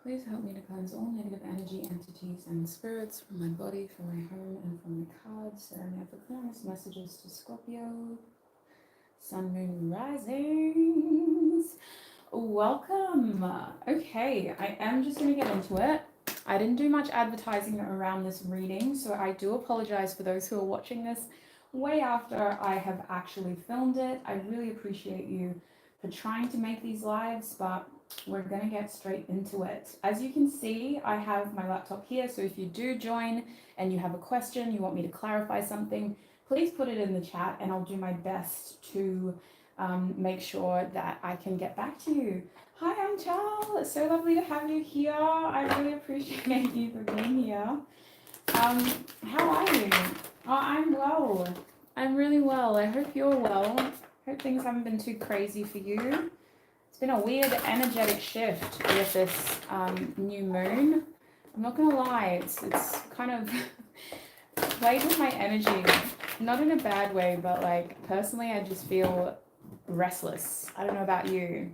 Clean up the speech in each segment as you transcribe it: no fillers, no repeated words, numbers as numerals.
Please help me to cleanse all negative energy, entities, and spirits from my body, from my home, and from the cards. Serenade for clearance messages to Scorpio, Sun, Moon, Risings. Welcome. Okay, I am just going to get into it. I didn't do much advertising around this reading, so I do apologize for those who are watching this way after I have actually filmed it. I really appreciate you for trying to make these lives, but we're going to get straight into it. As you can see, I have my laptop here, so if you do join and you have a question, you want me to clarify something, please put it in the chat and I'll do my best to make sure that I can get back to you. Hi, I'm Charles. It's so lovely to have you here. I really appreciate you for being here. How are you? Oh, I'm well. I'm really well. I hope you're well. Hope things haven't been too crazy for you. It's been a weird energetic shift with this new moon. I'm not gonna lie, it's kind of played with my energy, not in a bad way, but like personally I just feel restless. I don't know about you.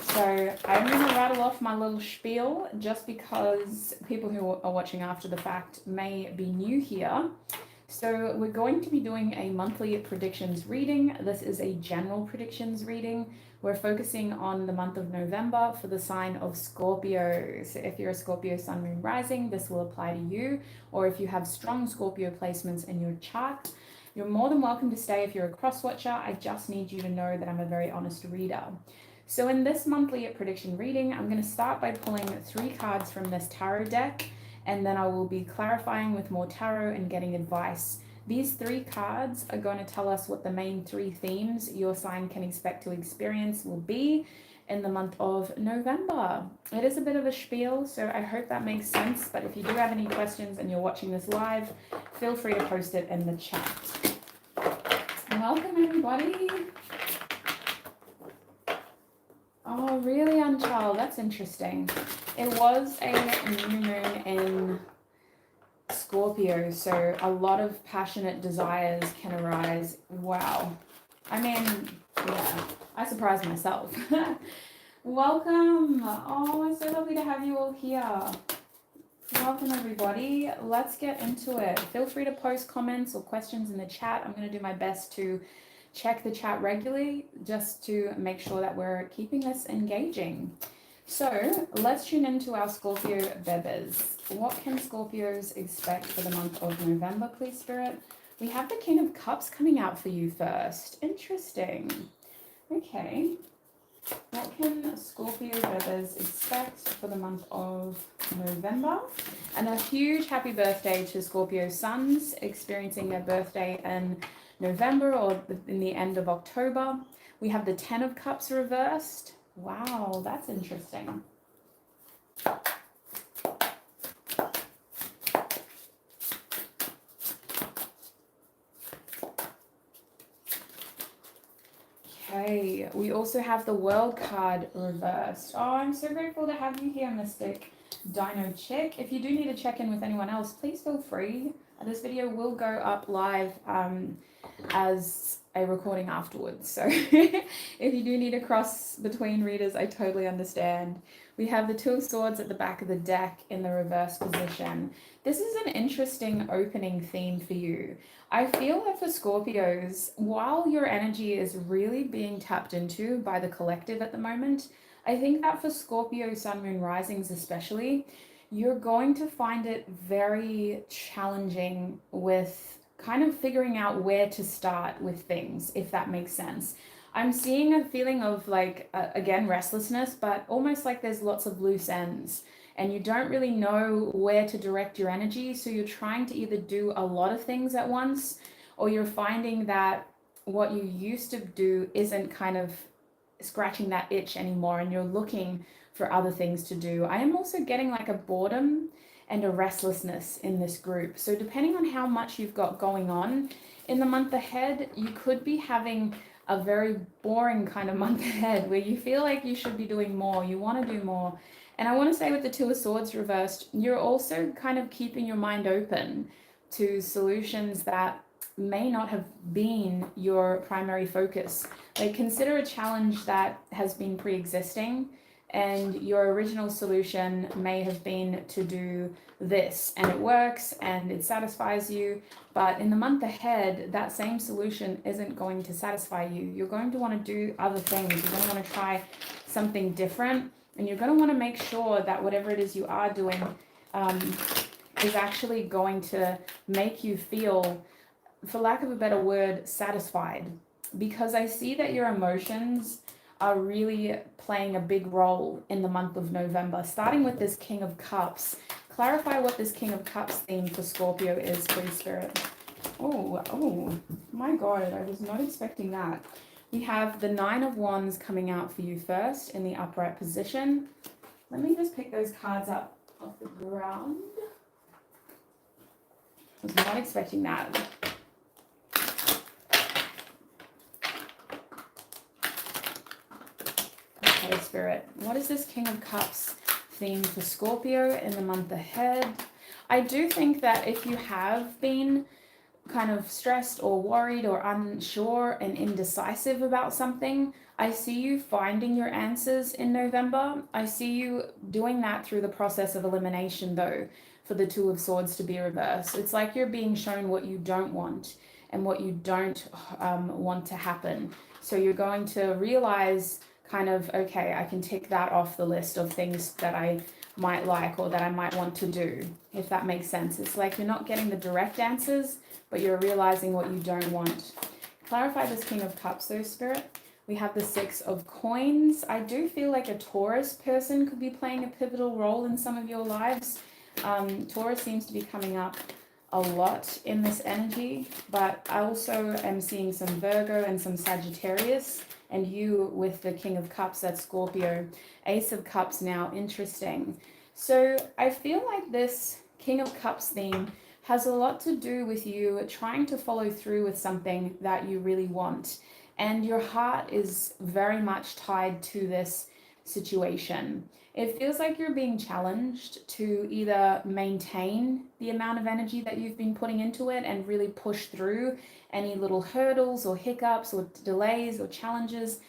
So I'm gonna rattle off my little spiel just because people who are watching after the fact may be new here. So we're going to be doing a monthly predictions reading. This is a general predictions reading. We're focusing on the month of November for the sign of Scorpio. So if you're a Scorpio Sun, Moon, Rising, this will apply to you. Or if you have strong Scorpio placements in your chart, you're more than welcome to stay if you're a cross watcher. I just need you to know that I'm a very honest reader. So in this monthly prediction reading, I'm going to start by pulling 3 cards from this tarot deck, and then I will be clarifying with more tarot and getting advice. These 3 cards are going to tell us what the main 3 themes your sign can expect to experience will be in the month of November. It is a bit of a spiel, so I hope that makes sense, but if you do have any questions and you're watching this live, feel free to post it in the chat. Welcome everybody. Oh, really, Anchal? That's interesting. It was a new moon in Scorpio, so a lot of passionate desires can arise. Wow. I mean, yeah, I surprised myself. Welcome. Oh, it's so lovely to have you all here. Welcome, everybody. Let's get into it. Feel free to post comments or questions in the chat. I'm going to do my best to check the chat regularly just to make sure that we're keeping this engaging. So let's tune into our Scorpio bebes. What can Scorpios expect for the month of November, please, Spirit? We have the King of Cups coming out for you first. Interesting. Okay. What can Scorpio bebes expect for the month of November? And a huge happy birthday to Scorpio suns experiencing their birthday in November or in the end of October. We have the 10 of Cups reversed. Wow, that's interesting. Okay, we also have the World card reversed. Oh, I'm so grateful to have you here, Mystic Dino Chick. If you do need to check in with anyone else, please feel free. This video will go up live as a recording afterwards. So if you do need to cross between readers, I totally understand. We have the 2 of Swords at the back of the deck in the reverse position. This is an interesting opening theme for you. I feel that for Scorpios, while your energy is really being tapped into by the collective at the moment, I think that for Scorpio Sun, Moon, Risings especially, you're going to find it very challenging with kind of figuring out where to start with things, if that makes sense. I'm seeing a feeling of like, again, restlessness, but almost like there's lots of loose ends and you don't really know where to direct your energy. So you're trying to either do a lot of things at once, or you're finding that what you used to do isn't kind of scratching that itch anymore and you're looking for other things to do. I am also getting like a boredom and a restlessness in this group. So depending on how much you've got going on in the month ahead, you could be having a very boring kind of month ahead where you feel like you should be doing more, you want to do more. And I want to say with the 2 of Swords reversed, you're also kind of keeping your mind open to solutions that may not have been your primary focus. Like consider a challenge that has been pre-existing and your original solution may have been to do this, and it works and it satisfies you, but in the month ahead that same solution isn't going to satisfy you. You're going to want to do other things. You're going to want to try something different, and you're going to want to make sure that whatever it is you are doing is actually going to make you feel, for lack of a better word, satisfied. Because I see that your emotions are really playing a big role in the month of November, starting with this King of Cups. Clarify what this King of Cups theme for Scorpio is, please, Spirit. Oh my God, I was not expecting that. We have the Nine of Wands coming out for you first in the upright position. Let me just pick those cards up off the ground. I was not expecting that. Okay, Spirit, what is this King of Cups theme for Scorpio in the month ahead? I do think that if you have been kind of stressed or worried or unsure and indecisive about something, I see you finding your answers in November. I see you doing that through the process of elimination, though, for the Two of Swords to be reversed. It's like you're being shown what you don't want and what you don't want to happen. So you're going to realize kind of, okay, I can tick that off the list of things that I might like or that I might want to do, if that makes sense. It's like you're not getting the direct answers, but you're realizing what you don't want. Clarify this King of Cups, though, Spirit. We have the Six of Coins. I do feel like a Taurus person could be playing a pivotal role in some of your lives. Taurus seems to be coming up a lot in this energy, but I also am seeing some Virgo and some Sagittarius, and you with the King of Cups, that's Scorpio. Ace of Cups now, interesting. So I feel like this King of Cups theme has a lot to do with you trying to follow through with something that you really want. And your heart is very much tied to this situation. It feels like you're being challenged to either maintain the amount of energy that you've been putting into it and really push through any little hurdles or hiccups or delays or challenges.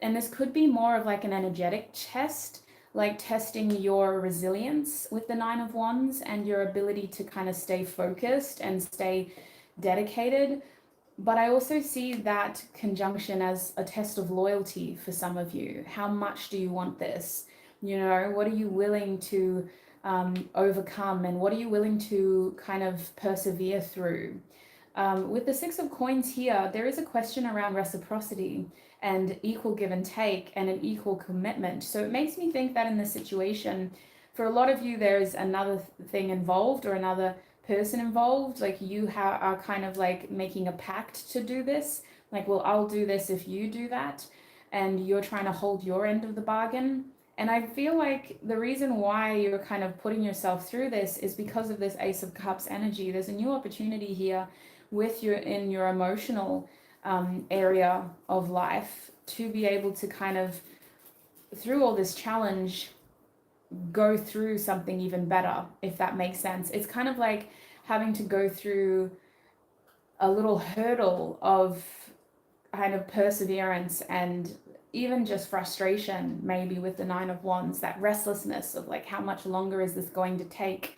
And this could be more of like an energetic test, like testing your resilience with the Nine of Wands and your ability to kind of stay focused and stay dedicated. But I also see that conjunction as a test of loyalty for some of you. How much do you want this? You know, what are you willing to overcome, and what are you willing to kind of persevere through? With the Six of Coins here, there is a question around reciprocity and equal give and take and an equal commitment. So it makes me think that in this situation, for a lot of you, there is another thing involved or another person involved. Like you are kind of like making a pact to do this. Like, well, I'll do this if you do that. And you're trying to hold your end of the bargain. And I feel like the reason why you're kind of putting yourself through this is because of this Ace of Cups energy. There's a new opportunity here with in your emotional area of life to be able to kind of, through all this challenge, go through something even better, if that makes sense. It's kind of like having to go through a little hurdle of kind of perseverance and even just frustration, maybe with the Nine of Wands, that restlessness of like, how much longer is this going to take?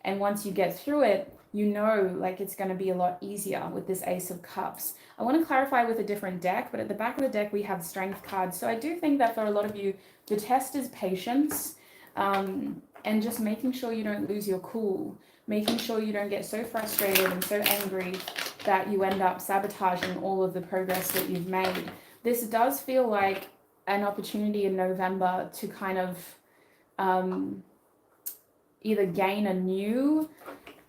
And once you get through it, you know, like it's going to be a lot easier with this Ace of Cups. I want to clarify with a different deck, but at the back of the deck, we have Strength cards. So I do think that for a lot of you, the test is patience, and just making sure you don't lose your cool, making sure you don't get so frustrated and so angry that you end up sabotaging all of the progress that you've made. This does feel like an opportunity in November to kind of either gain a new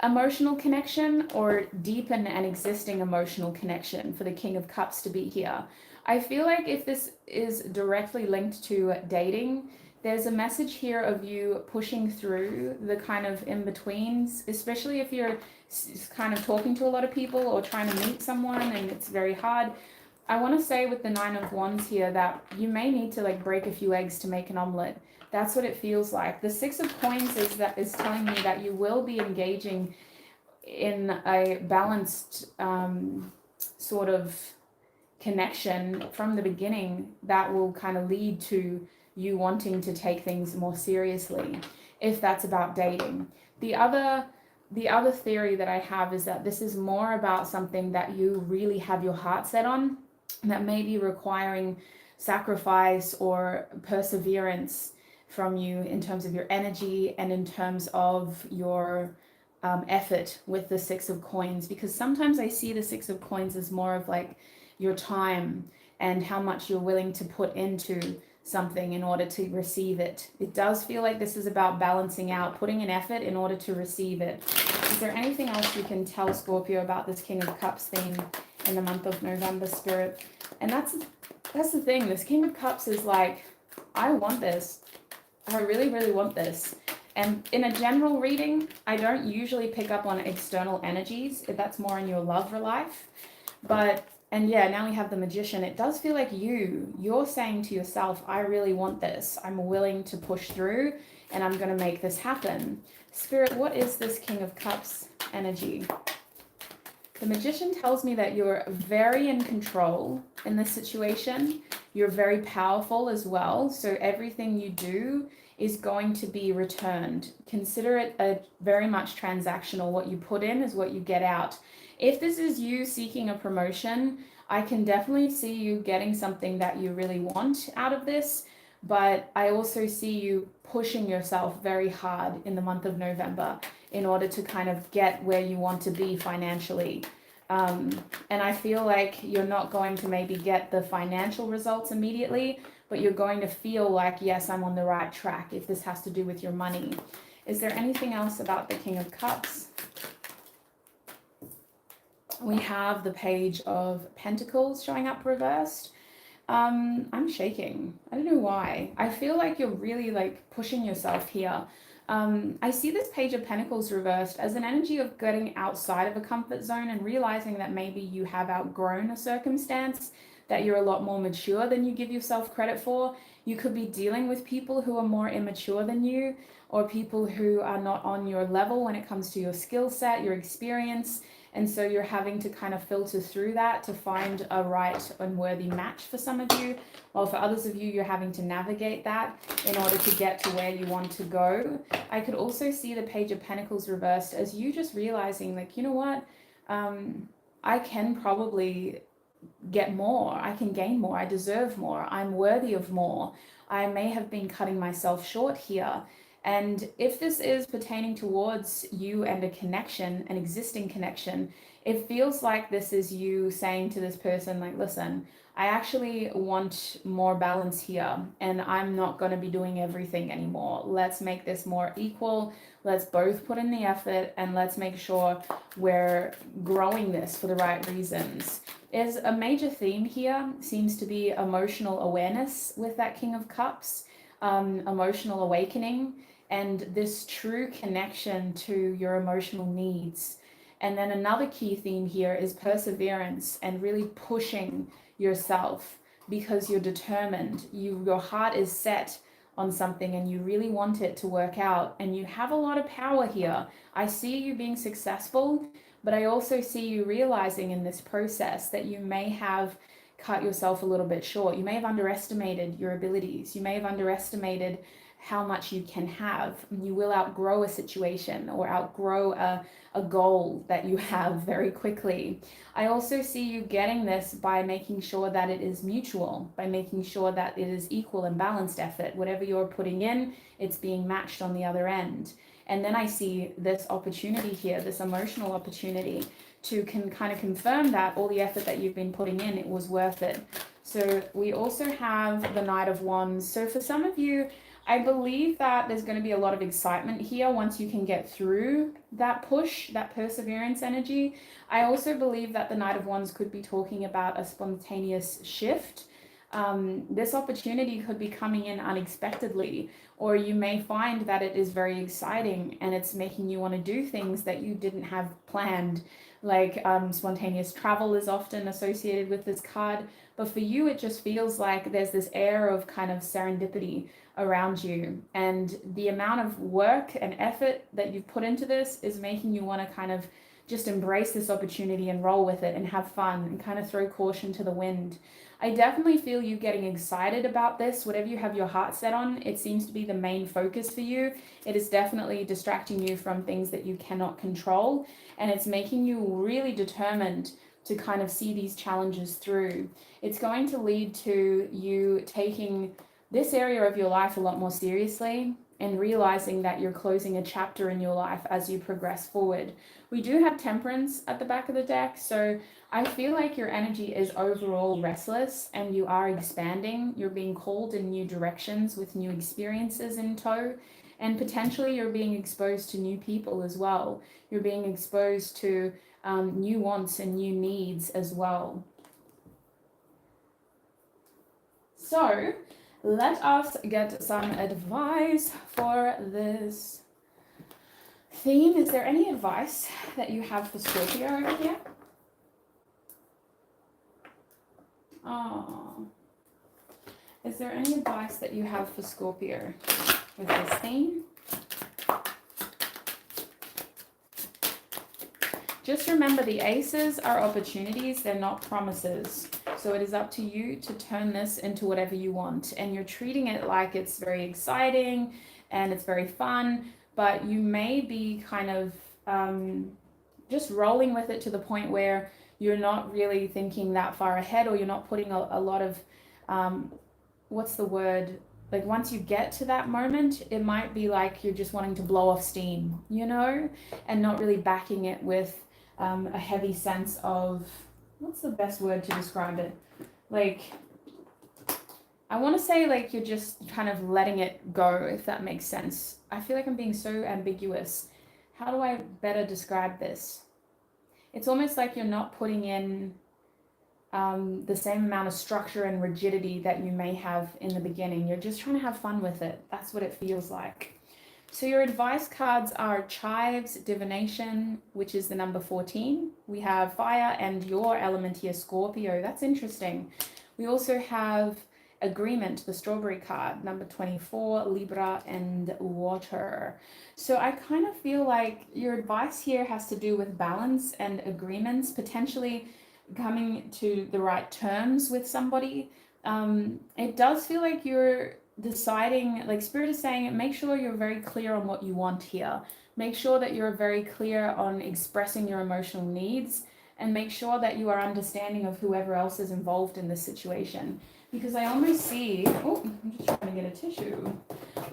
emotional connection or deepen an existing emotional connection for the King of Cups to be here. I feel like if this is directly linked to dating, there's a message here of you pushing through the kind of in-betweens, especially if you're kind of talking to a lot of people or trying to meet someone and it's very hard. I want to say with the Nine of Wands here that you may need to like break a few eggs to make an omelet. That's what it feels like. The Six of Coins is telling me that you will be engaging in a balanced sort of connection from the beginning that will kind of lead to you wanting to take things more seriously, if that's about dating. The other theory that I have is that this is more about something that you really have your heart set on, that may be requiring sacrifice or perseverance from you in terms of your energy and in terms of your effort with the Six of Coins. Because sometimes I see the Six of Coins as more of like your time and how much you're willing to put into something in order to receive it. It does feel like this is about balancing out, putting an effort in order to receive it. Is there anything else you can tell Scorpio about this King of Cups theme in the month of November, Spirit? And that's the thing. This King of Cups is like, I want this. I really, really want this. And in a general reading, I don't usually pick up on external energies. If that's more in your love life. But, and yeah, now we have the Magician. It does feel like you're saying to yourself, I really want this. I'm willing to push through and I'm going to make this happen. Spirit, what is this King of Cups energy? The Magician tells me that you're very in control in this situation. You're very powerful as well. So everything you do is going to be returned. Consider it a very much transactional. What you put in is what you get out. If this is you seeking a promotion, I can definitely see you getting something that you really want out of this. But I also see you pushing yourself very hard in the month of November in order to kind of get where you want to be financially. And I feel like you're not going to maybe get the financial results immediately, but you're going to feel like, yes, I'm on the right track if this has to do with your money. Is there anything else about the King of Cups? We have the Page of Pentacles showing up reversed. I'm shaking. I don't know why. I feel like you're really like pushing yourself here. I see this Page of Pentacles reversed as an energy of getting outside of a comfort zone and realizing that maybe you have outgrown a circumstance, that you're a lot more mature than you give yourself credit for. You could be dealing with people who are more immature than you, or people who are not on your level when it comes to your skill set, your experience. And so you're having to kind of filter through that to find a right and worthy match for some of you. While for others of you, you're having to navigate that in order to get to where you want to go. I could also see the Page of Pentacles reversed as you just realizing like, you know what, I can probably get more. I can gain more. I deserve more. I'm worthy of more. I may have been cutting myself short here. And if this is pertaining towards you and a connection, an existing connection, it feels like this is you saying to this person, like, listen, I actually want more balance here and I'm not going to be doing everything anymore. Let's make this more equal. Let's both put in the effort and let's make sure we're growing this for the right reasons. Is a major theme here seems to be emotional awareness with that King of Cups, emotional awakening, and this true connection to your emotional needs. And then another key theme here is perseverance and really pushing yourself because you're determined. Your heart is set on something and you really want it to work out and you have a lot of power here. I see you being successful, but I also see you realizing in this process that you may have cut yourself a little bit short. You may have underestimated your abilities. You may have underestimated how much you can have. You will outgrow a situation or outgrow a goal that you have very quickly. I also see you getting this by making sure that it is mutual, by making sure that it is equal and balanced effort. Whatever you're putting in, it's being matched on the other end. And then I see this opportunity here, this emotional opportunity to kind of confirm that all the effort that you've been putting in, it was worth it. So we also have the Knight of Wands. So for some of you, I believe that there's going to be a lot of excitement here once you can get through that push, that perseverance energy. I also believe that the Knight of Wands could be talking about a spontaneous shift. This opportunity could be coming in unexpectedly, or you may find that it is very exciting and it's making you want to do things that you didn't have planned. Like spontaneous travel is often associated with this card, but for you it just feels like there's this air of kind of serendipity around you, and the amount of work and effort that you've put into this is making you want to kind of just embrace this opportunity and roll with it and have fun and kind of throw caution to the wind. I definitely feel you getting excited about this. Whatever you have your heart set on, it seems to be the main focus for you. It is definitely distracting you from things that you cannot control, and it's making you really determined to kind of see these challenges through. It's going to lead to you taking this area of your life a lot more seriously and realizing that you're closing a chapter in your life as you progress forward. We do have Temperance at the back of the deck, so I feel like your energy is overall restless and you are expanding. You're being called in new directions with new experiences in tow, and potentially you're being exposed to new people as well. You're being exposed to new wants and new needs as well. So let us get some advice for this theme. Is there any advice that you have for Scorpio over here? Oh. Is there any advice that you have for Scorpio with this theme? Just remember, the aces are opportunities, they're not promises. So it is up to you to turn this into whatever you want. And you're treating it like it's very exciting and it's very fun, but you may be kind of just rolling with it to the point where you're not really thinking that far ahead, or you're not putting a lot of, what's the word? Like once you get to that moment, it might be like you're just wanting to blow off steam, you know, and not really backing it with a heavy sense of, what's the best word to describe it? Like, I want to say like you're just kind of letting it go, if that makes sense. I feel like I'm being so ambiguous. How do I better describe this? It's almost like you're not putting in the same amount of structure and rigidity that you may have in the beginning. You're just trying to have fun with it. That's what it feels like. So your advice cards are Chives, Divination, which is the number 14. We have Fire and your element here, Scorpio. That's interesting. We also have Agreement, the Strawberry card, number 24, Libra and Water. So I kind of feel like your advice here has to do with balance and agreements, potentially coming to the right terms with somebody. It does feel like you're deciding, like Spirit is saying, make sure you're very clear on what you want here. Make sure that you're very clear on expressing your emotional needs, and make sure that you are understanding of whoever else is involved in this situation. Because I almost see, oh, I'm just trying to get a tissue.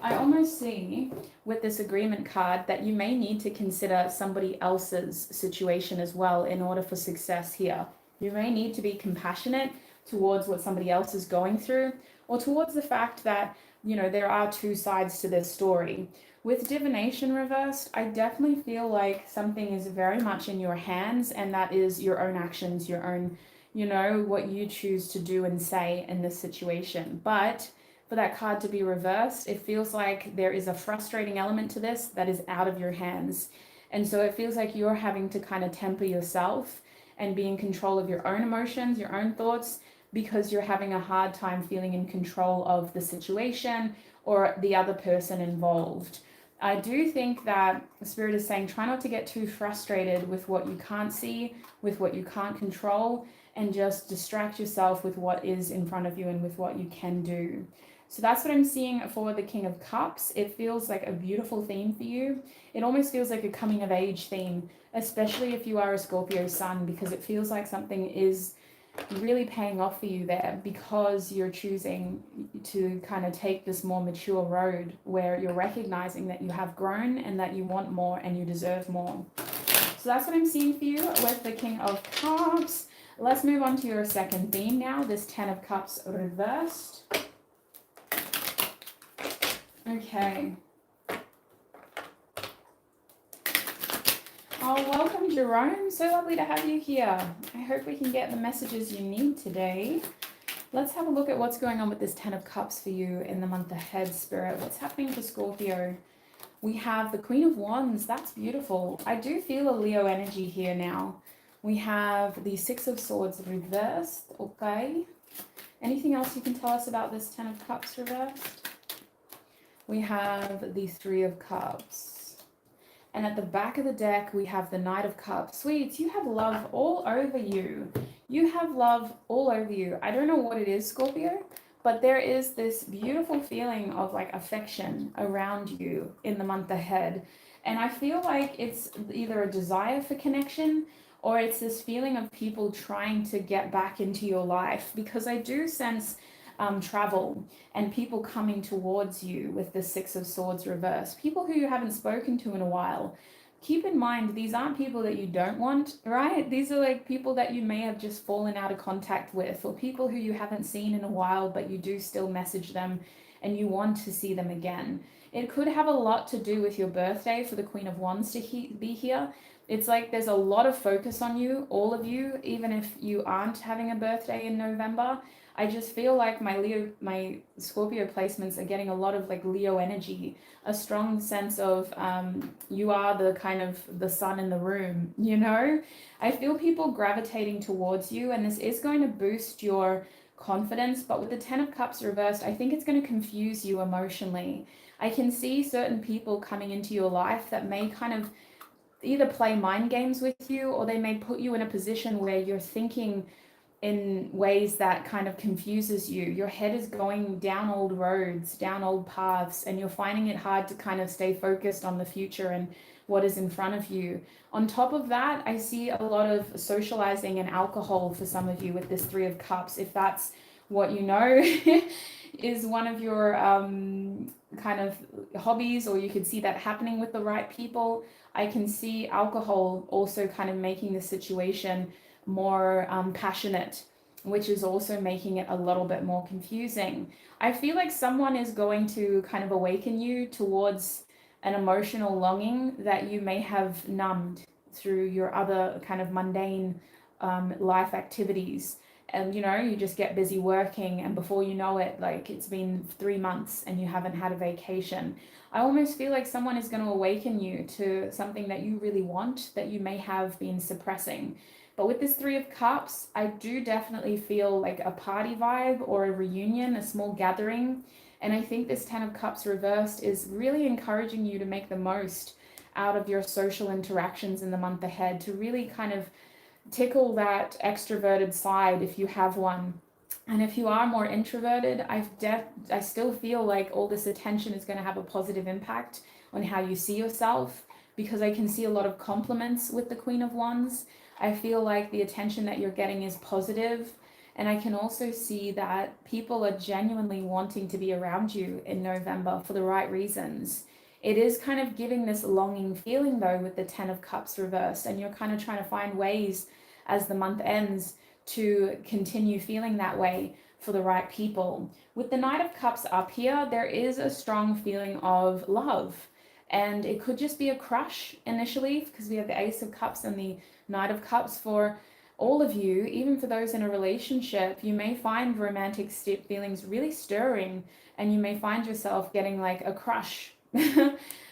I almost see with this agreement card that you may need to consider somebody else's situation as well in order for success here. You may need to be compassionate towards what somebody else is going through, or towards the fact that, you know, there are two sides to this story. With Divination reversed, I definitely feel like something is very much in your hands, and that is your own actions, your own, you know, what you choose to do and say in this situation. But for that card to be reversed, it feels like there is a frustrating element to this that is out of your hands. And so it feels like you're having to kind of temper yourself and be in control of your own emotions, your own thoughts, because you're having a hard time feeling in control of the situation or the other person involved. I do think that Spirit is saying try not to get too frustrated with what you can't see, with what you can't control, and just distract yourself with what is in front of you and with what you can do. So that's what I'm seeing for the King of Cups. It feels like a beautiful theme for you. It almost feels like a coming of age theme, especially if you are a Scorpio sun, because it feels like something is really paying off for you there, because you're choosing to kind of take this more mature road where you're recognizing that you have grown and that you want more and you deserve more. So that's what I'm seeing for you with the King of Cups. Let's move on to your second theme now, this 10 of Cups reversed. Okay. Oh, welcome, Jerome. So lovely to have you here. I hope we can get the messages you need today. Let's have a look at what's going on with this 10 of Cups for you in the month ahead, Spirit. What's happening for Scorpio? We have the Queen of Wands. That's beautiful. I do feel a Leo energy here now. We have the 6 of Swords reversed. Okay. Anything else you can tell us about this 10 of Cups reversed? We have the 3 of Cups. And at the back of the deck, we have the Knight of Cups. Sweets, you have love all over you. You have love all over you. I don't know what it is, Scorpio, but there is this beautiful feeling of like affection around you in the month ahead. And I feel like it's either a desire for connection or it's this feeling of people trying to get back into your life, because I do sense travel and people coming towards you with the Six of Swords reversed. People who you haven't spoken to in a while. Keep in mind, these aren't people that you don't want, right? These are like people that you may have just fallen out of contact with, or people who you haven't seen in a while, but you do still message them and you want to see them again. It could have a lot to do with your birthday for the Queen of Wands to be here. It's like there's a lot of focus on you, all of you, even if you aren't having a birthday in November. I just feel like my Scorpio placements are getting a lot of like Leo energy, a strong sense of you are the kind of the sun in the room, you know? I feel people gravitating towards you, and this is going to boost your confidence, but with the Ten of Cups reversed, I think it's going to confuse you emotionally. I can see certain people coming into your life that may kind of either play mind games with you, or they may put you in a position where you're thinking in ways that kind of confuses you. Your head is going down old roads, down old paths, and you're finding it hard to kind of stay focused on the future and what is in front of you. On top of that, I see a lot of socializing and alcohol for some of you with this Three of Cups. If that's what you know is one of your kind of hobbies, or you could see that happening with the right people, I can see alcohol also kind of making the situation more passionate, which is also making it a little bit more confusing. I feel like someone is going to kind of awaken you towards an emotional longing that you may have numbed through your other kind of mundane life activities. And you know, you just get busy working, and before you know it, like it's been 3 months and you haven't had a vacation. I almost feel like someone is going to awaken you to something that you really want that you may have been suppressing. But with this Three of Cups, I do definitely feel like a party vibe or a reunion, a small gathering. And I think this Ten of Cups reversed is really encouraging you to make the most out of your social interactions in the month ahead, to really kind of tickle that extroverted side if you have one. And if you are more introverted, I still feel like all this attention is going to have a positive impact on how you see yourself, because I can see a lot of compliments with the Queen of Wands. I feel like the attention that you're getting is positive, and I can also see that people are genuinely wanting to be around you in November for the right reasons. It is kind of giving this longing feeling though with the Ten of Cups reversed, and you're kind of trying to find ways as the month ends to continue feeling that way for the right people. With the Knight of Cups up here, there is a strong feeling of love, and it could just be a crush initially, because we have the Ace of Cups and the Knight of Cups. For all of you, even for those in a relationship, you may find romantic feelings really stirring, and you may find yourself getting like a crush.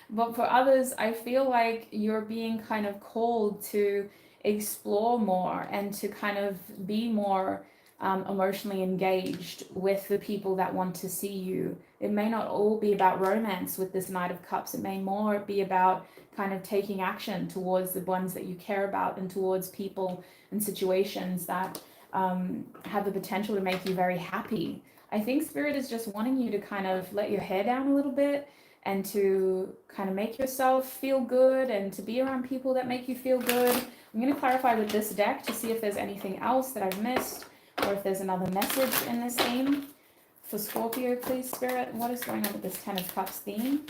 But for others, I feel like you're being kind of called to explore more and to kind of be more emotionally engaged with the people that want to see you. It may not all be about romance with this Knight of Cups. It may more be about kind of taking action towards the ones that you care about, and towards people and situations that have the potential to make you very happy. I think Spirit is just wanting you to kind of let your hair down a little bit, and to kind of make yourself feel good, and to be around people that make you feel good. I'm going to clarify with this deck to see if there's anything else that I've missed, or if there's another message in this theme. For Scorpio, please, Spirit, what is going on with this Ten of Cups theme?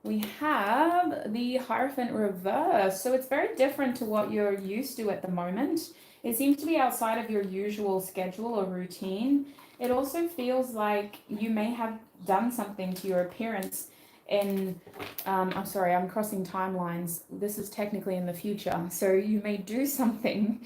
We have the Hierophant reverse, so it's very different to what you're used to at the moment. It seems to be outside of your usual schedule or routine. It also feels like you may have done something to your appearance in, I'm sorry, I'm crossing timelines. This is technically in the future. So you may do something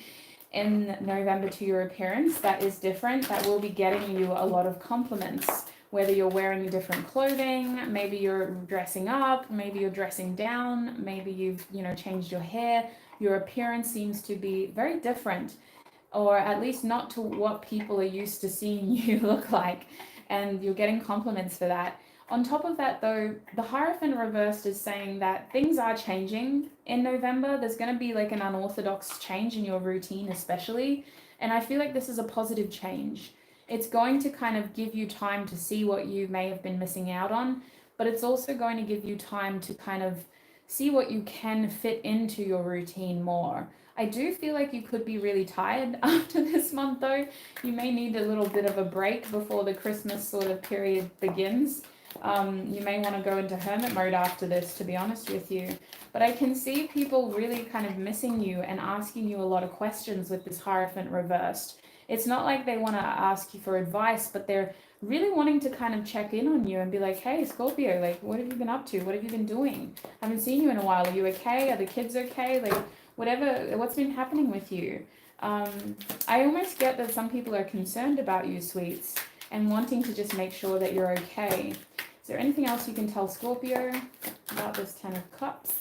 in November to your appearance that is different, that will be getting you a lot of compliments. Whether you're wearing different clothing, maybe you're dressing up, maybe you're dressing down, maybe you've, changed your hair. Your appearance seems to be very different. or at least not to what people are used to seeing you look like, and you're getting compliments for that. On top of that, though, the Hierophant reversed is saying that things are changing in November. There's going to be like an unorthodox change in your routine, especially. And I feel like this is a positive change. It's going to kind of give you time to see what you may have been missing out on, but it's also going to give you time to kind of see what you can fit into your routine more. I do feel like you could be really tired after this month, though. You may need a little bit of a break before the Christmas sort of period begins. You may want to go into hermit mode after this, to be honest with you. But I can see people really kind of missing you and asking you a lot of questions with this Hierophant reversed. It's not like they want to ask you for advice, but they're really wanting to kind of check in on you and be like, hey, Scorpio, like, what have you been up to? What have you been doing? I haven't seen you in a while. Are you okay? Are the kids okay? Like, whatever, what's been happening with you? I almost get that some people are concerned about you, sweets, and wanting to just make sure that you're okay. Is there anything else you can tell Scorpio about this Ten of Cups?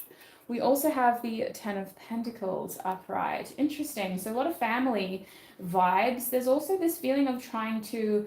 We also have the Ten of Pentacles upright. Interesting. So a lot of family vibes. There's also this feeling of trying to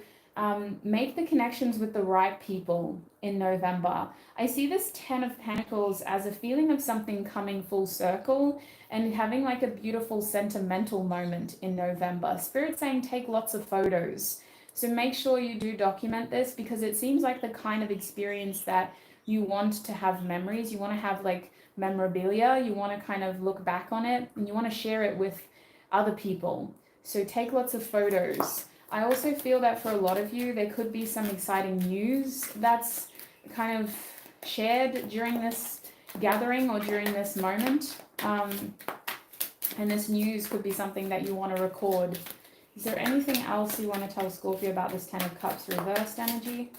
make the connections with the right people in November. I see this Ten of Pentacles as a feeling of something coming full circle and having like a beautiful sentimental moment in November. Spirit saying take lots of photos. So make sure you do document this, because it seems like the kind of experience that you want to have memories. You want to have like memorabilia. You want to kind of look back on it and you want to share it with other people. So take lots of photos. I also feel that for a lot of you, there could be some exciting news that's kind of shared during this gathering or during this moment. And this news could be something that you want to record. Is there anything else you want to tell Scorpio about this Ten of Cups reversed energy?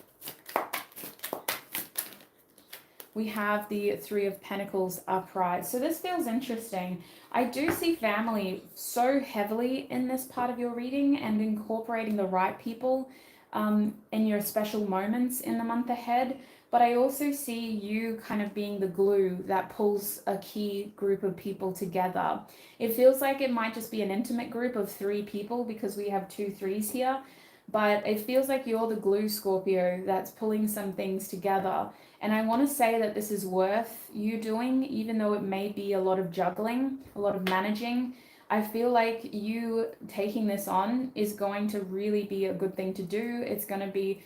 We have the Three of Pentacles upright. So this feels interesting. I do see family so heavily in this part of your reading and incorporating the right people in your special moments in the month ahead. But I also see you kind of being the glue that pulls a key group of people together. It feels like it might just be an intimate group of 3 people because we have 2 threes here. But it feels like you're the glue, Scorpio, that's pulling some things together. And I want to say that this is worth you doing, even though it may be a lot of juggling, a lot of managing. I feel like you taking this on is going to really be a good thing to do. It's going to be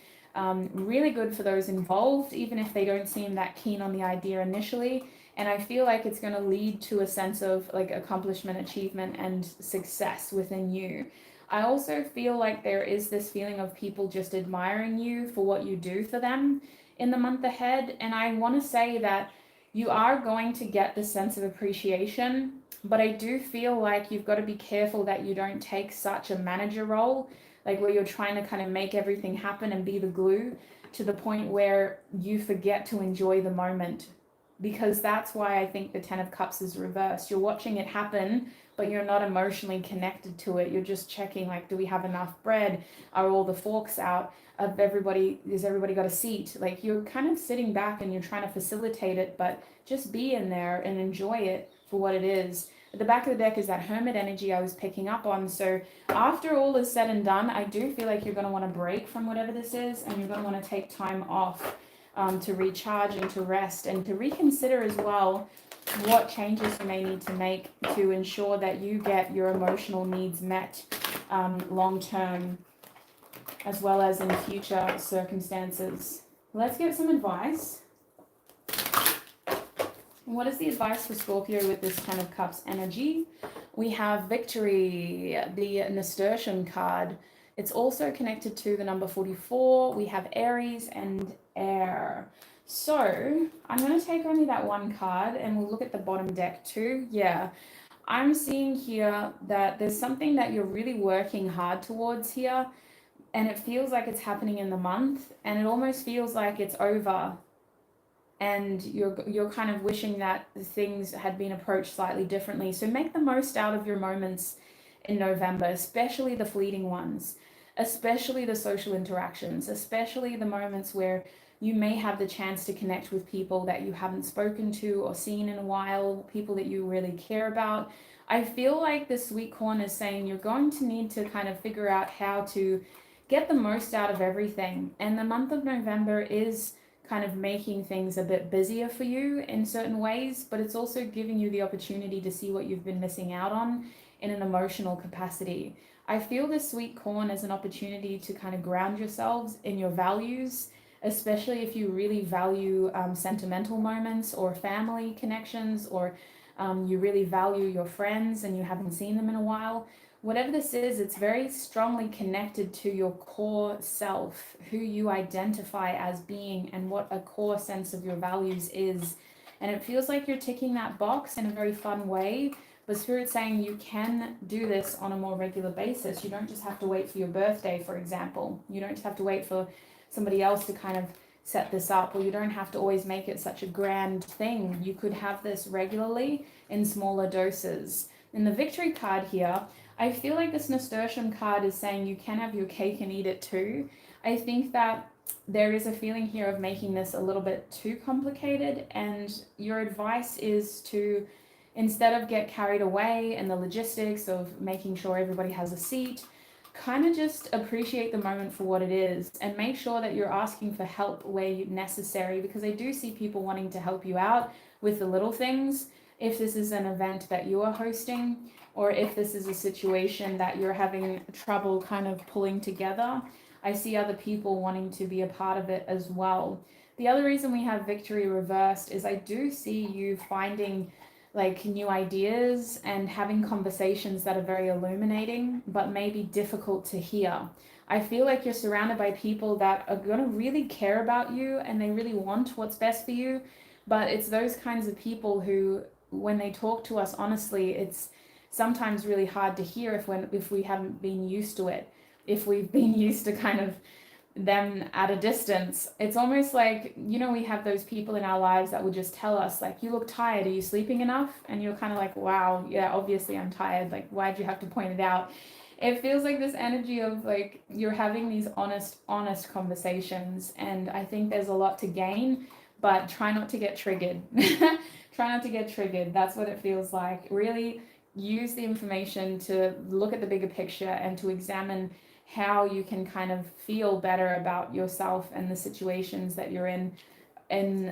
really good for those involved, even if they don't seem that keen on the idea initially. And I feel like it's going to lead to a sense of like accomplishment, achievement, and success within you. I also feel like there is this feeling of people just admiring you for what you do for them in the month ahead. And I want to say that you are going to get the sense of appreciation, but I do feel like you've got to be careful that you don't take such a manager role, like where you're trying to kind of make everything happen and be the glue, to the point where you forget to enjoy the moment. Because that's why I think the Ten of Cups is reversed. You're watching it happen, but you're not emotionally connected to it. You're just checking, like, do we have enough bread? Are all the forks out? Has everybody got a seat? Like, you're kind of sitting back and you're trying to facilitate it, but just be in there and enjoy it for what it is. At the back of the deck is that Hermit energy I was picking up on. So after all is said and done, I do feel like you're going to want to break from whatever this is, and you're going to want to take time off to recharge and to rest and to reconsider as well what changes you may need to make to ensure that you get your emotional needs met long term, as well as in future circumstances. Let's get some advice. What is the advice for Scorpio with this Ten of Cups energy? We have Victory, the Nasturtium card. It's also connected to the number 44. We have Aries and Air. So I'm going to take only that one card and we'll look at the bottom deck too. Yeah, I'm seeing here that there's something that you're really working hard towards here, and it feels like it's happening in the month, and it almost feels like it's over, and you're kind of wishing that things had been approached slightly differently. So make the most out of your moments in November, especially the fleeting ones, especially the social interactions, especially the moments where you may have the chance to connect with people that you haven't spoken to or seen in a while, people that you really care about. I feel like the sweet corn is saying you're going to need to kind of figure out how to get the most out of everything. And the month of November is kind of making things a bit busier for you in certain ways, but it's also giving you the opportunity to see what you've been missing out on in an emotional capacity. I feel this sweet corn as an opportunity to kind of ground yourselves in your values, especially if you really value sentimental moments or family connections, or you really value your friends and you haven't seen them in a while. Whatever this is, it's very strongly connected to your core self, who you identify as being, and what a core sense of your values is. And it feels like you're ticking that box in a very fun way. But Spirit's saying you can do this on a more regular basis. You don't just have to wait for your birthday, for example. You don't just have to wait for somebody else to kind of set this up, or you don't have to always make it such a grand thing. You could have this regularly in smaller doses. In the victory card here, I feel like this nasturtium card is saying you can have your cake and eat it too. I think that there is a feeling here of making this a little bit too complicated, and your advice is to, instead of get carried away in the logistics of making sure everybody has a seat, kind of just appreciate the moment for what it is, and make sure that you're asking for help where necessary, because I do see people wanting to help you out with the little things. If this is an event that you are hosting, or if this is a situation that you're having trouble kind of pulling together, I see other people wanting to be a part of it as well. The other reason we have victory reversed is I do see you finding like new ideas and having conversations that are very illuminating, but maybe difficult to hear. I feel like you're surrounded by people that are going to really care about you and they really want what's best for you. But it's those kinds of people who, when they talk to us honestly, it's sometimes really hard to hear if we haven't been used to it. If we've been used to kind of them at a distance, it's almost like, you know, we have those people in our lives that would just tell us like, you look tired, are you sleeping enough? And you're kind of like, wow, yeah, obviously I'm tired, like why'd you have to point it out? It feels like this energy of like you're having these honest conversations, and I think there's a lot to gain, but try not to get triggered. Try not to get triggered. That's what it feels like. Really use the information to look at the bigger picture and to examine how you can kind of feel better about yourself and the situations that you're in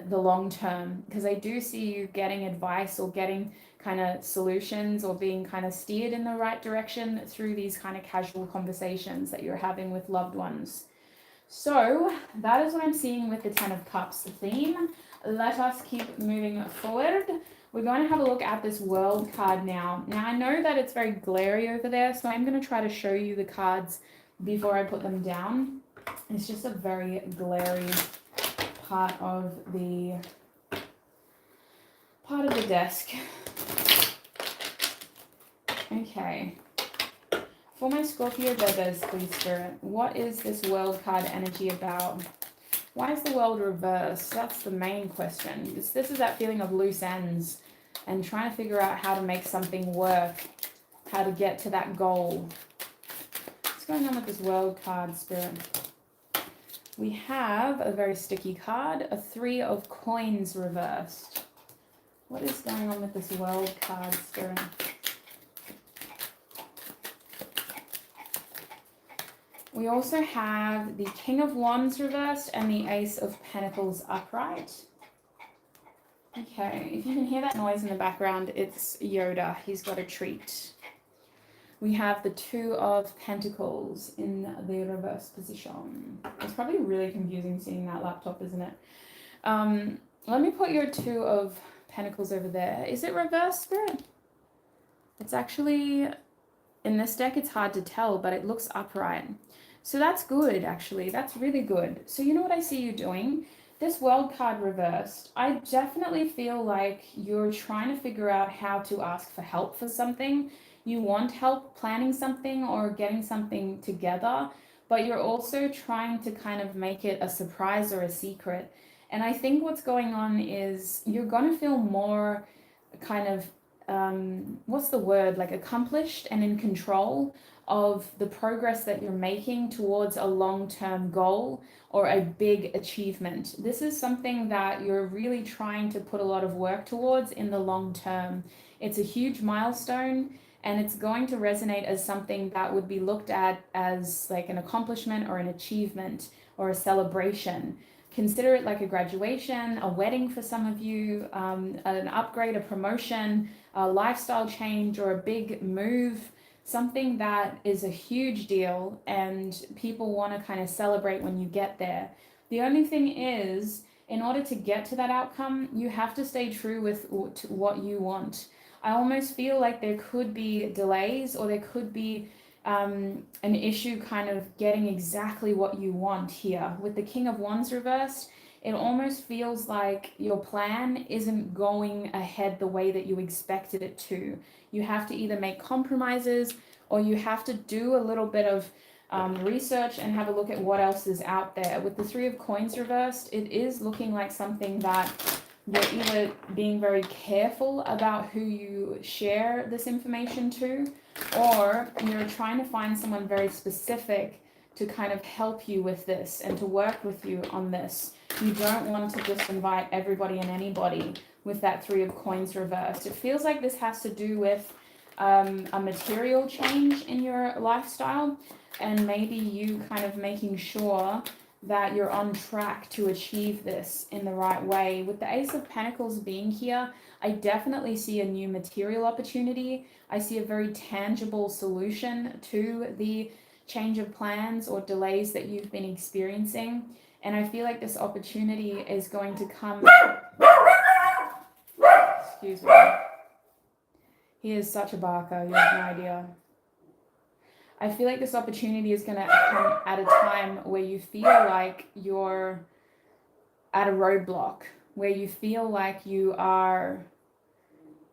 the long term. Because I do see you getting advice or getting kind of solutions or being kind of steered in the right direction through these kind of casual conversations that you're having with loved ones. So that is what I'm seeing with the 10 of Cups theme. Let us keep moving forward. We're going to have a look at this World card now. Now I know that it's very glary over there, so I'm going to try to show you the cards before I put them down. It's just a very glary part of the desk. Okay. For my Scorpio bebes, please, Spirit, what is this World card energy about? Why is the World reversed? That's the main question. This is that feeling of loose ends and trying to figure out how to make something work, how to get to that goal. What's going on with this World card, Spirit? We have a very sticky card, a 3 of Coins reversed. What is going on with this World card, Spirit? We also have the King of Wands reversed and the Ace of Pentacles upright. Okay, if you can hear that noise in the background, it's Yoda. He's got a treat. We have the 2 of Pentacles in the reverse position. It's probably really confusing seeing that laptop, isn't it? Let me put your 2 of Pentacles over there. Is it reverse, Spirit? It's actually, in this deck, it's hard to tell, but it looks upright. So that's good, actually. That's really good. So you know what I see you doing? This World card reversed, I definitely feel like you're trying to figure out how to ask for help for something. You want help planning something or getting something together, but you're also trying to kind of make it a surprise or a secret. And I think what's going on is you're going to feel more kind of what's the word, like accomplished and in control of the progress that you're making towards a long-term goal or a big achievement. This is something that you're really trying to put a lot of work towards in the long term. It's a huge milestone, and it's going to resonate as something that would be looked at as like an accomplishment or an achievement or a celebration. Consider it like a graduation, a wedding for some of you, an upgrade, a promotion, a lifestyle change, or a big move, something that is a huge deal and people want to kind of celebrate when you get there. The only thing is, in order to get to that outcome, you have to stay true with what you want. I almost feel like there could be delays, or there could be an issue kind of getting exactly what you want here. With the King of Wands reversed, it almost feels like your plan isn't going ahead the way that you expected it to. You have to either make compromises, or you have to do a little bit of research and have a look at what else is out there. With the Three of Coins reversed, it is looking like something that you're either being very careful about who you share this information to, or you're trying to find someone very specific to kind of help you with this and to work with you on this. You don't want to just invite everybody and anybody with that Three of Coins reversed. It feels like this has to do with a material change in your lifestyle, and maybe you kind of making sure that you're on track to achieve this in the right way. With the Ace of Pentacles being here, I definitely see a new material opportunity. I see a very tangible solution to the change of plans or delays that you've been experiencing. And I feel like this opportunity is going to come... Excuse me. He is such a barker, you have no idea. I feel like this opportunity is going to come at a time where you feel like you're at a roadblock, where you feel like you are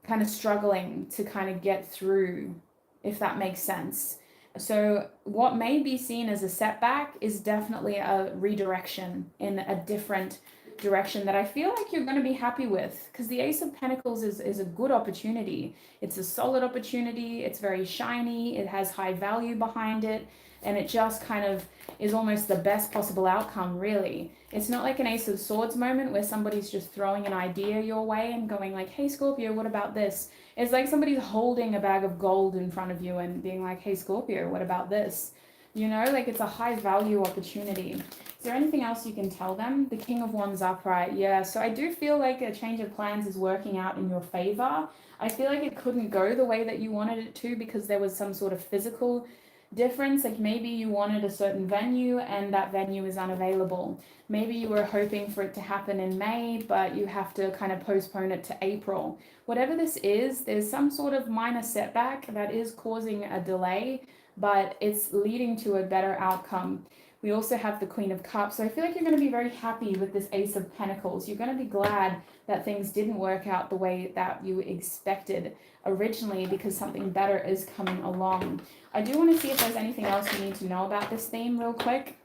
kind of struggling to kind of get through, if that makes sense. So what may be seen as a setback is definitely a redirection in a different direction that I feel like you're going to be happy with, because the Ace of Pentacles is a good opportunity. It's a solid opportunity. It's very shiny. It has high value behind it, and it just kind of is almost the best possible outcome, really. It's not like an Ace of Swords moment where somebody's just throwing an idea your way and going like, hey Scorpio, what about this? It's like somebody's holding a bag of gold in front of you and being like, hey Scorpio, what about this? You know, like it's a high value opportunity. Is there anything else you can tell them? The King of Wands upright. Yeah, so I do feel like a change of plans is working out in your favor. I feel like it couldn't go the way that you wanted it to because there was some sort of physical difference. Like maybe you wanted a certain venue and that venue is unavailable. Maybe you were hoping for it to happen in May, but you have to kind of postpone it to April. Whatever this is, there's some sort of minor setback that is causing a delay, but it's leading to a better outcome. We also have the Queen of Cups. So I feel like you're going to be very happy with this Ace of Pentacles. You're going to be glad that things didn't work out the way that you expected originally, because something better is coming along. I do want to see if there's anything else you need to know about this theme real quick.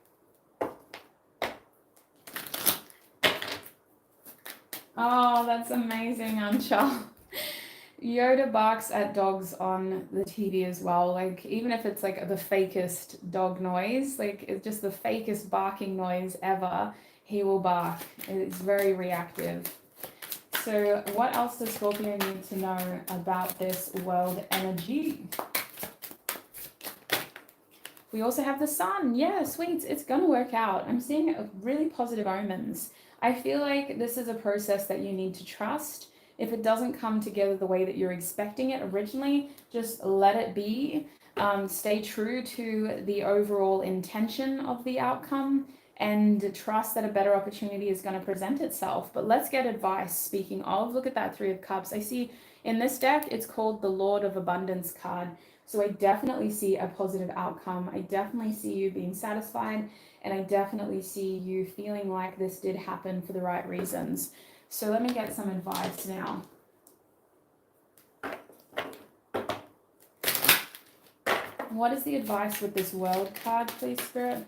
Oh, that's amazing, Anshul. Yoda barks at dogs on the TV as well. Like, even if it's like the fakest dog noise, like it's just the fakest barking noise ever, he will bark. It's very reactive. So what else does Scorpio need to know about this world energy? We also have the Sun. Yeah, sweet. It's going to work out. I'm seeing really positive omens. I feel like this is a process that you need to trust. If it doesn't come together the way that you're expecting it originally, just let it be. Stay true to the overall intention of the outcome and trust that a better opportunity is going to present itself. But let's get advice. Speaking of, look at that Three of Cups. I see in this deck, it's called the Lord of Abundance card. So I definitely see a positive outcome. I definitely see you being satisfied, and I definitely see you feeling like this did happen for the right reasons. So let me get some advice now. What is the advice with this World card, please, Spirit?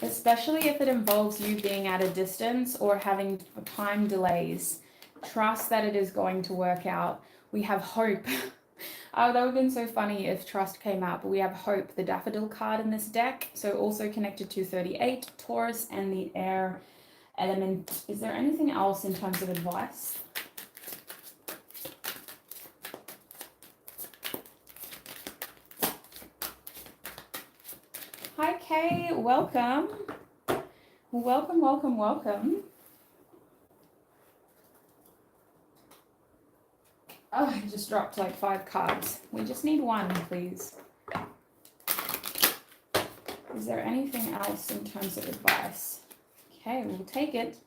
Especially if it involves you being at a distance or having time delays. Trust that it is going to work out. We have hope. Oh, that would have been so funny if trust came out, but we have hope, the daffodil card in this deck. So also connected to 38, Taurus, and the air element. Is there anything else in terms of advice? Hi, Kay. Welcome. Welcome, welcome, welcome. Oh, I just dropped like 5 cards. We just need one, please. Is there anything else in terms of advice? Okay, we'll take it.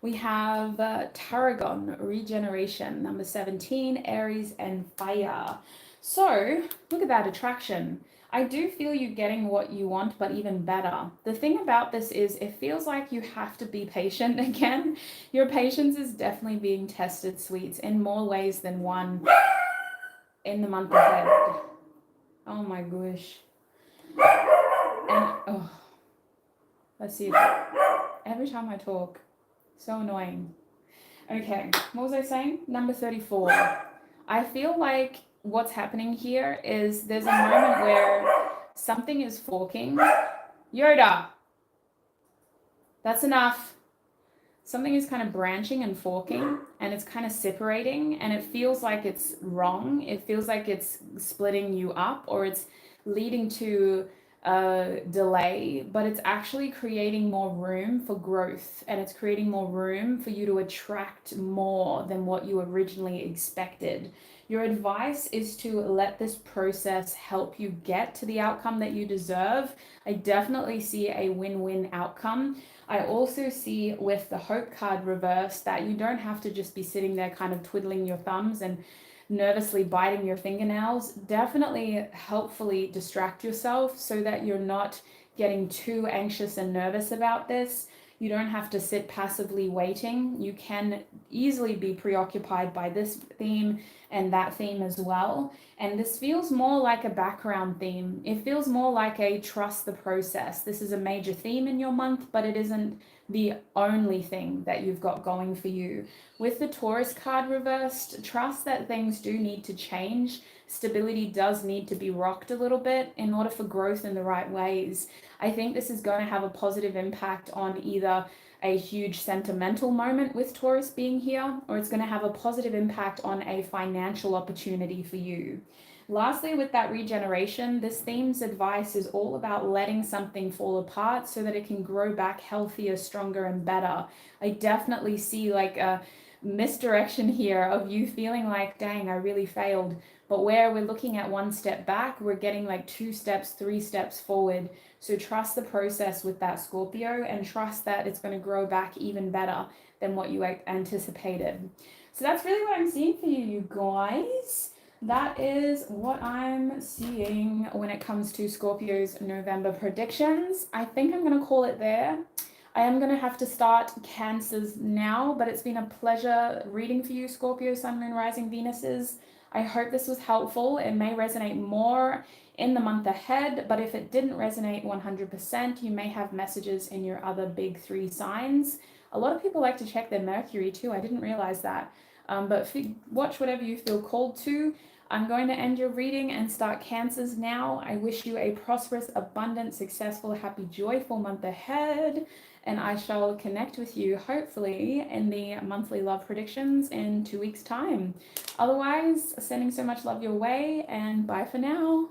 We have Tarragon, Regeneration, number 17, Aries, and Fire. So, look at that attraction. I do feel you getting what you want, but even better. The thing about this is it feels like you have to be patient again. Your patience is definitely being tested, sweets, in more ways than one in the month ahead. Oh my gosh. And, oh, let's see. Every time I talk, so annoying. Okay, what was I saying? Number 34. I feel like what's happening here is there's a moment where something is forking. Yoda, that's enough. Something is kind of branching and forking, and it's kind of separating, and it feels like it's wrong. It feels like it's splitting you up, or it's leading to a delay, but it's actually creating more room for growth, and it's creating more room for you to attract more than what you originally expected. Your advice is to let this process help you get to the outcome that you deserve. I definitely see a win-win outcome. I also see with the Hope card reversed that you don't have to just be sitting there kind of twiddling your thumbs and nervously biting your fingernails. Definitely helpfully distract yourself so that you're not getting too anxious and nervous about this. You don't have to sit passively waiting. You can easily be preoccupied by this theme and that theme as well. And this feels more like a background theme. It feels more like a trust the process. This is a major theme in your month, but it isn't the only thing that you've got going for you. With the Taurus card reversed, trust that things do need to change. Stability does need to be rocked a little bit in order for growth in the right ways. I think this is going to have a positive impact on either a huge sentimental moment with Taurus being here, or it's going to have a positive impact on a financial opportunity for you. Lastly, with that regeneration, this theme's advice is all about letting something fall apart so that it can grow back healthier, stronger, and better. I definitely see like a misdirection here of you feeling like, dang, I really failed. But where we're looking at one step back, we're getting like 2 steps, 3 steps forward. So trust the process with that, Scorpio, and trust that it's going to grow back even better than what you anticipated. So that's really what I'm seeing for you, you guys. That is what I'm seeing when it comes to Scorpio's November predictions. I think I'm going to call it there. I am going to have to start Cancers now, but it's been a pleasure reading for you, Scorpio, Sun, Moon, Rising, Venuses. I hope this was helpful. It may resonate more in the month ahead, but if it didn't resonate 100%, you may have messages in your other big 3 signs. A lot of people like to check their Mercury too. I didn't realize that. But watch whatever you feel called to. I'm going to end your reading and start Cancers now. I wish you a prosperous, abundant, successful, happy, joyful month ahead. And I shall connect with you, hopefully, in the monthly love predictions in 2 weeks' time. Otherwise, sending so much love your way, and bye for now.